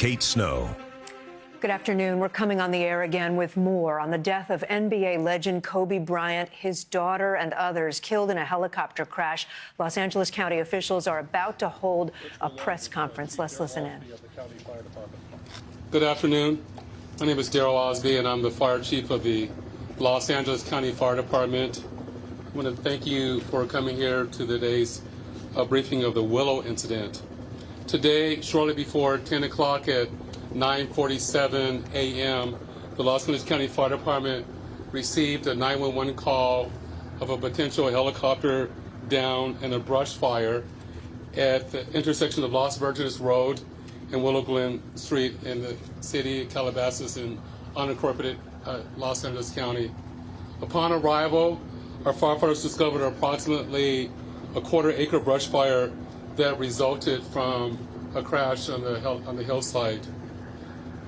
Kate Snow. Good afternoon. We're coming on the air again with more on the death of NBA legend Kobe Bryant, his daughter, and others killed in a helicopter crash. Los Angeles County officials are about to hold a press conference. Let's listen in. Good afternoon. My name is Daryl Osby, and I'm the fire chief of the Los Angeles County Fire Department. I want to thank you for coming here to today's briefing of the Willow incident. Today, shortly before 10 o'clock at 9:47 a.m., the Los Angeles County Fire Department received a 911 call of a potential helicopter down in a brush fire at the intersection of Los Virgenes Road and Willow Glen Street in the city of Calabasas in unincorporated Los Angeles County. Upon arrival, our firefighters discovered approximately a quarter-acre brush fire that resulted from a crash on the hillside.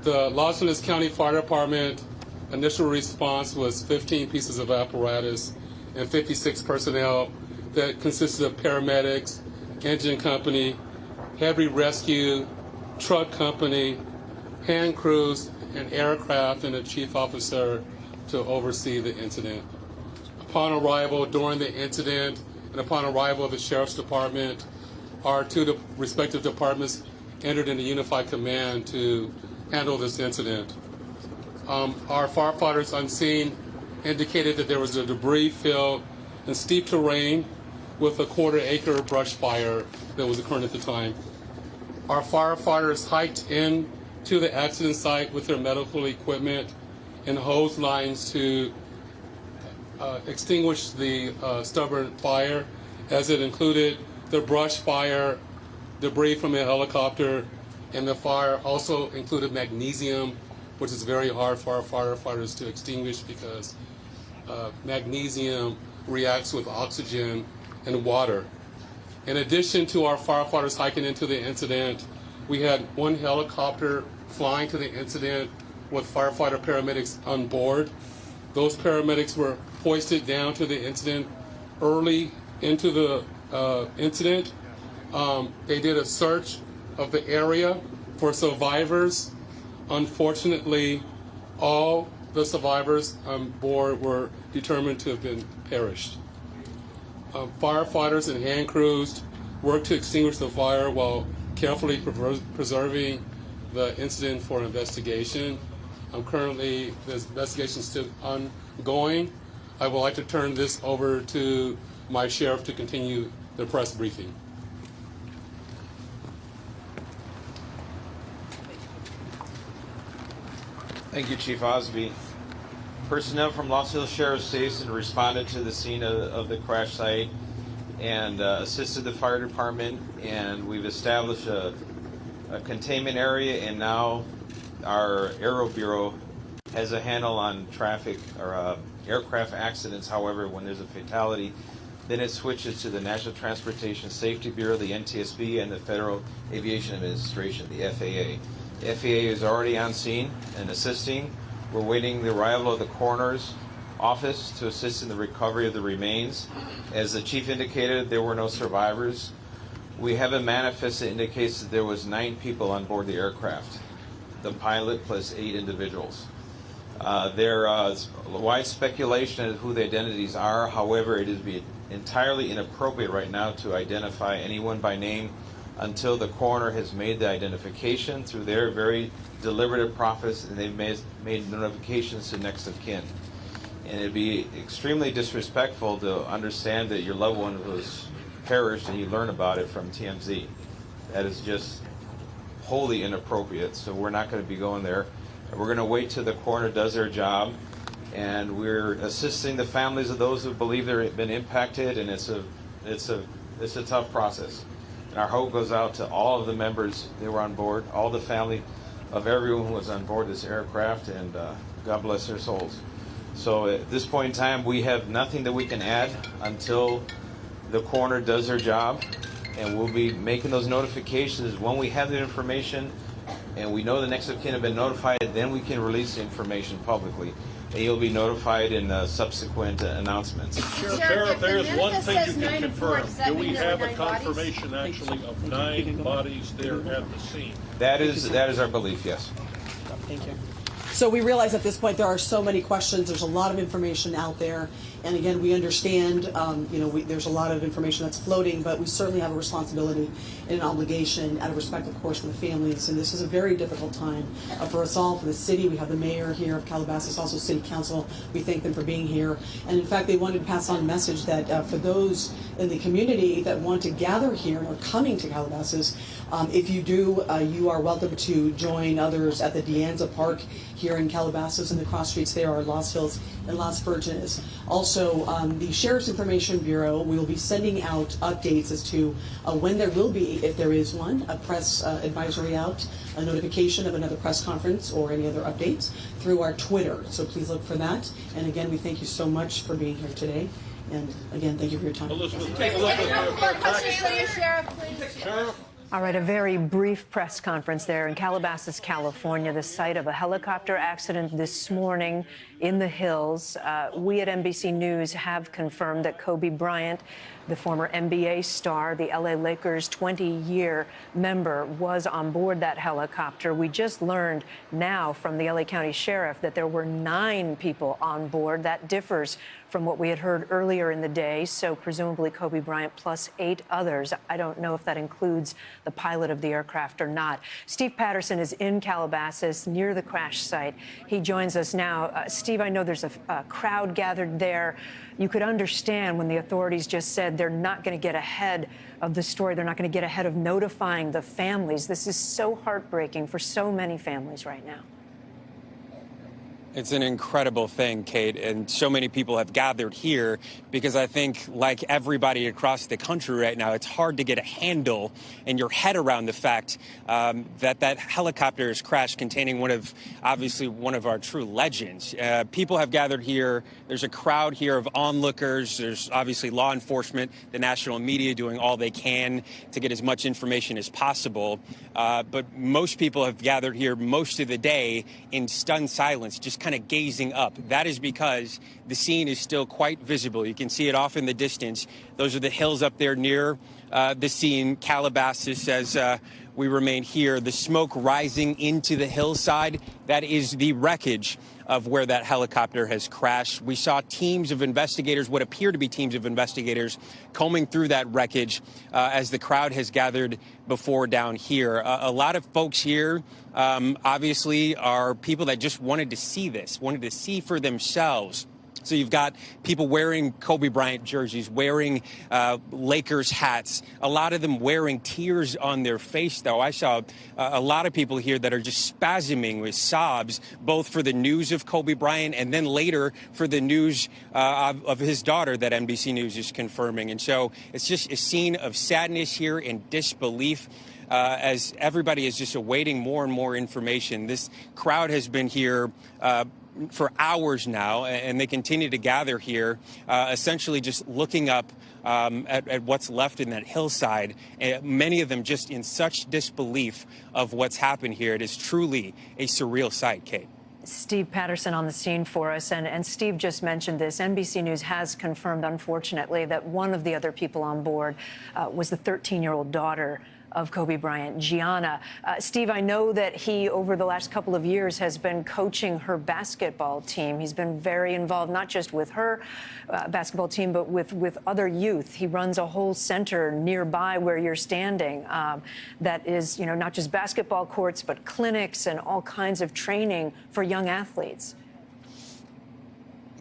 The Los Angeles County Fire Department initial response was 15 pieces of apparatus and 56 personnel that consisted of paramedics, engine company, heavy rescue, truck company, hand crews, and aircraft, and a chief officer to oversee the incident. Upon arrival during the incident and upon arrival of the Sheriff's Department, our two respective departments entered into unified command to handle this incident. Our firefighters on scene indicated that there was a debris filled in steep terrain with a quarter-acre brush fire that was occurring at the time. Our firefighters hiked in to the accident site with their medical equipment and hose lines to extinguish the stubborn fire, as it included the brush fire, debris from a helicopter, and the fire also included magnesium, which is very hard for our firefighters to extinguish because magnesium reacts with oxygen and water. In addition to our firefighters hiking into the incident, we had one helicopter flying to the incident with firefighter paramedics on board. Those paramedics were hoisted down to the incident early into the incident. They did a search of the area for survivors. Unfortunately, all the survivors on board were determined to have been perished. Firefighters and hand crews worked to extinguish the fire while carefully preserving the incident for investigation. Currently, the investigation is still ongoing. I would like to turn this over to my sheriff to continue the press briefing. Thank you, Chief Osby. Personnel from Los Angeles Sheriff's Station responded to the scene of the crash site and assisted the fire department, and we've established a containment area, and now our Aero Bureau has a handle on traffic or aircraft accidents. However, when there's a fatality, then it switches to the National Transportation Safety Bureau, the NTSB, and the Federal Aviation Administration, the FAA. The FAA is already on scene and assisting. We're waiting the arrival of the coroner's office to assist in the recovery of the remains. As the chief indicated, there were no survivors. We have a manifest that indicates that there was 9 people on board the aircraft, the pilot plus 8 individuals. There is wide speculation as to who the identities are. However, it is entirely inappropriate right now to identify anyone by name until the coroner has made the identification through their very deliberative process, and they've made notifications to next of kin. And it'd be extremely disrespectful to understand that your loved one was perished and you learn about it from TMZ. That is just wholly inappropriate, so we're not going to be going there. We're going to wait till the coroner does their job, and we're assisting the families of those who believe they've been impacted, and it's a tough process. And our hope goes out to all of the members that were on board, all the family of everyone who was on board this aircraft, and God bless their souls. So at this point in time, we have nothing that we can add until the coroner does their job, and we'll be making those notifications when we have the information. and we know the next of kin have been notified, then we can release the information publicly. And you'll be notified in subsequent announcements. Sheriff, there's one thing you can confirm. Do we have a 9 confirmation actually of 9 bodies there at the scene? That is our belief, yes. Thank you. So we realize at this point there are so many questions. There's a lot of information out there. And again, we understand, there's a lot of information that's floating, but we certainly have a responsibility and an obligation out of respect, of course, for the families. And this is a very difficult time for us all, for the city. We have the mayor here of Calabasas, also city council. We thank them for being here. And in fact, they wanted to pass on a message that for those in the community that want to gather here and are coming to Calabasas, if you do, you are welcome to join others at the Deanza Park here in Calabasas, and the cross streets there are Los Hills and Las Virgenes. Also, the Sheriff's Information Bureau, we will be sending out updates as to when there will be, if there is one, a press advisory out, a notification of another press conference or any other updates through our Twitter. So please look for that. And again, we thank you so much for being here today. And again, thank you for your time. Elizabeth, take a look at the Sheriff, please. Sheriff? All right, a very brief press conference there in Calabasas, California, the site of a helicopter accident this morning in the hills. We at NBC News have confirmed that Kobe Bryant, the former NBA star, the LA Lakers 20-year member, was on board that helicopter. We just learned now from the LA County Sheriff that there were 9 people on board. That differs from what we had heard earlier in the day, so presumably Kobe Bryant plus 8 others. I don't know if that includes the pilot of the aircraft or not. Steve Patterson is in Calabasas near the crash site. He joins us now. Steve, I know there's a crowd gathered there. You could understand when the authorities just said they're not going to get ahead of the story. They're not going to get ahead of notifying the families. This is so heartbreaking for so many families right now. It's an incredible thing, Kate, and so many people have gathered here because I think, like everybody across the country right now, it's hard to get a handle and your head around the fact that helicopter has crashed containing obviously one of our true legends. People have gathered here. There's a crowd here of onlookers. There's obviously law enforcement, the national media doing all they can to get as much information as possible. But most people have gathered here most of the day in stunned silence, just kind of gazing up. That is because the scene is still quite visible. You can see it off in the distance. Those are the hills up there near the scene, Calabasas, as we remain here. The smoke rising into the hillside, that is the wreckage of where that helicopter has crashed. We saw teams of investigators, what appear to be teams of investigators, combing through that wreckage as the crowd has gathered before down here. A lot of folks here obviously are people that just wanted to see this, wanted to see for themselves. So you've got people wearing Kobe Bryant jerseys, wearing Lakers hats, a lot of them wearing tears on their face, though. I saw a lot of people here that are just spasming with sobs, both for the news of Kobe Bryant and then later for the news of his daughter that NBC News is confirming. And so it's just a scene of sadness here and disbelief. As everybody is just awaiting more and more information. This crowd has been here for hours now, and they continue to gather here, essentially just looking up at what's left in that hillside. Many of them just in such disbelief of what's happened here. It is truly a surreal sight, Kate. Steve Patterson on the scene for us. And Steve just mentioned this. NBC News has confirmed, unfortunately, that one of the other people on board was the 13-year-old daughter of Kobe Bryant, Gianna. Steve, I know that he, over the last couple of years, has been coaching her basketball team. He's been very involved, not just with her basketball team, but with other youth. He runs a whole center nearby where you're standing that is, not just basketball courts, but clinics and all kinds of training for young athletes.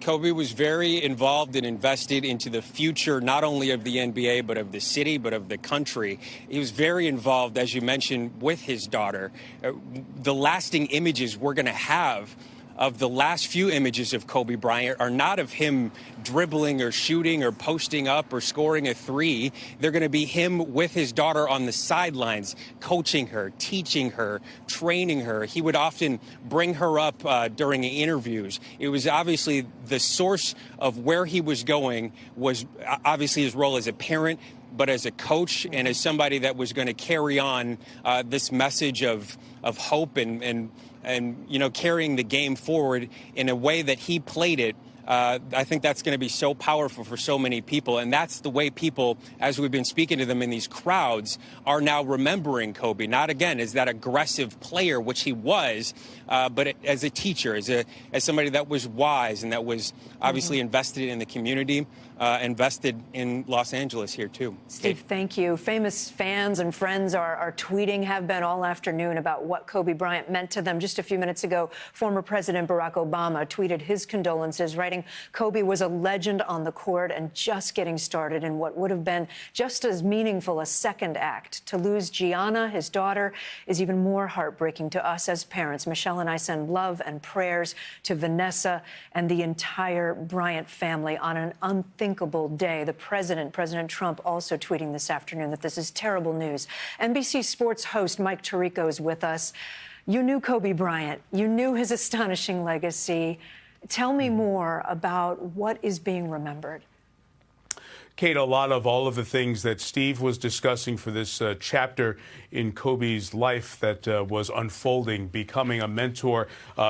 Kobe was very involved and invested into the future, not only of the NBA, but of the city, but of the country. He was very involved, as you mentioned, with his daughter. The lasting images we're going to have of the last few images of Kobe Bryant are not of him dribbling or shooting or posting up or scoring a three. They're going to be him with his daughter on the sidelines, coaching her, teaching her, training her. He would often bring her up during interviews. It was obviously the source of where he was going was obviously his role as a parent, but as a coach and as somebody that was going to carry on this message of hope and carrying the game forward in a way that he played it. I think that's going to be so powerful for so many people. And that's the way people, as we've been speaking to them in these crowds, are now remembering Kobe. Not, again, as that aggressive player, which he was, but as a teacher, as somebody that was wise and that was obviously invested in the community, invested in Los Angeles here, too. Steve, thank you. Famous fans and friends are tweeting, have been all afternoon, about what Kobe Bryant meant to them. Just a few minutes ago, former President Barack Obama tweeted his condolences, writing, Kobe was a legend on the court and just getting started in what would have been just as meaningful a second act. To lose Gianna, his daughter, is even more heartbreaking to us as parents. Michelle and I send love and prayers to Vanessa and the entire Bryant family on an unthinkable day. The President Trump, also tweeting this afternoon that this is terrible news. NBC Sports host Mike Tirico is with us. You knew Kobe Bryant. You knew his astonishing legacy. Tell me more about what is being remembered. Kate, a lot of all of the things that Steve was discussing for this chapter in Kobe's life that was unfolding, becoming a mentor,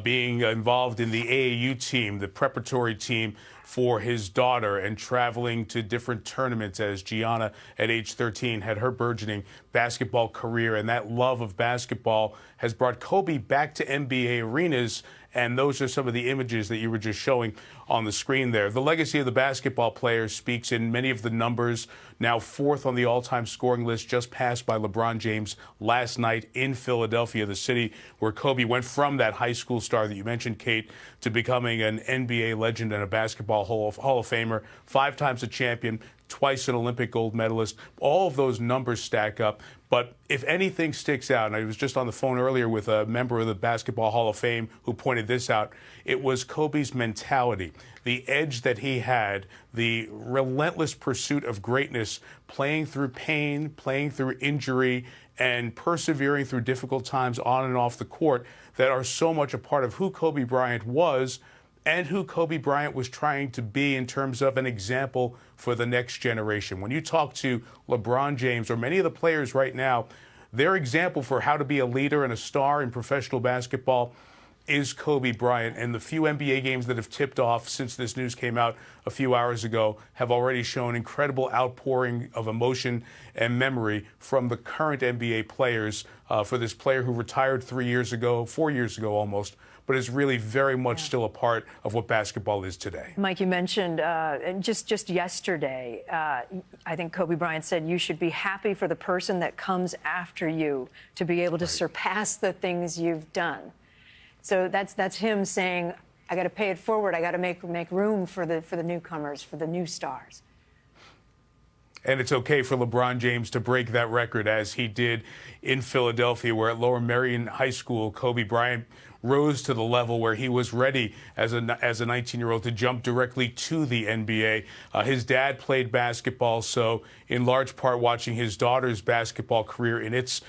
being involved in the AAU team, the preparatory team for his daughter, and traveling to different tournaments as Gianna at age 13 had her burgeoning basketball career. And that love of basketball has brought Kobe back to NBA arenas. And those are some of the images that you were just showing on the screen there. The legacy of the basketball player speaks in many of the numbers. Now fourth on the all-time scoring list, just passed by LeBron James last night in Philadelphia, the city where Kobe went from that high school star that you mentioned, Kate, to becoming an NBA legend and a basketball Hall of Famer, 5 times a champion, twice an Olympic gold medalist. All of those numbers stack up. But if anything sticks out, and I was just on the phone earlier with a member of the Basketball Hall of Fame who pointed this out, it was Kobe's mentality, the edge that he had, the relentless pursuit of greatness, playing through pain, playing through injury, and persevering through difficult times on and off the court that are so much a part of who Kobe Bryant was and who Kobe Bryant was trying to be in terms of an example for the next generation. When you talk to LeBron James or many of the players right now, their example for how to be a leader and a star in professional basketball is Kobe Bryant. And the few NBA games that have tipped off since this news came out a few hours ago have already shown incredible outpouring of emotion and memory from the current NBA players for this player who retired 4 years ago almost, but is really very much still a part of what basketball is today. Mike, you mentioned just yesterday, I think Kobe Bryant said you should be happy for the person that comes after you to be able to surpass the things you've done. So that's him saying, I got to pay it forward. I got to make room for the newcomers, for the new stars. And it's okay for LeBron James to break that record as he did in Philadelphia, where at Lower Merion High School, Kobe Bryant rose to the level where he was ready as a 19-year-old to jump directly to the NBA. His dad played basketball, so in large part watching his daughter's basketball career in its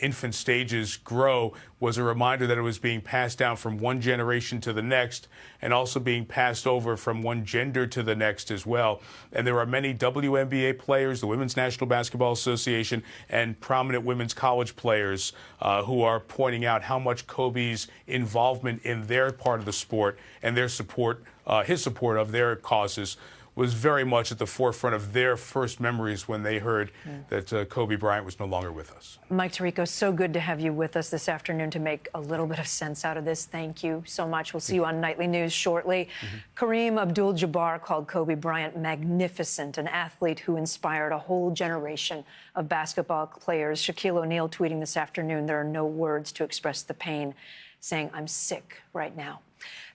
infant stages grow was a reminder that it was being passed down from one generation to the next and also being passed over from one gender to the next as well. And there are many WNBA players, the Women's National Basketball Association, and prominent women's college players who are pointing out how much Kobe's involvement in their part of the sport and their support, his support of their causes, was very much at the forefront of their first memories when they heard that Kobe Bryant was no longer with us. Mike Tirico, so good to have you with us this afternoon to make a little bit of sense out of this. Thank you so much. We'll see you on Nightly News shortly. Kareem Abdul-Jabbar called Kobe Bryant magnificent, an athlete who inspired a whole generation of basketball players. Shaquille O'Neal tweeting this afternoon, there are no words to express the pain, saying, I'm sick right now.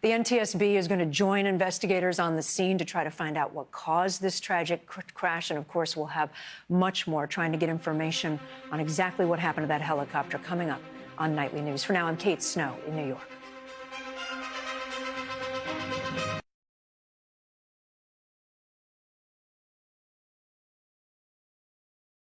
The NTSB is going to join investigators on the scene to try to find out what caused this tragic crash. And, of course, we'll have much more trying to get information on exactly what happened to that helicopter coming up on Nightly News. For now, I'm Kate Snow in New York.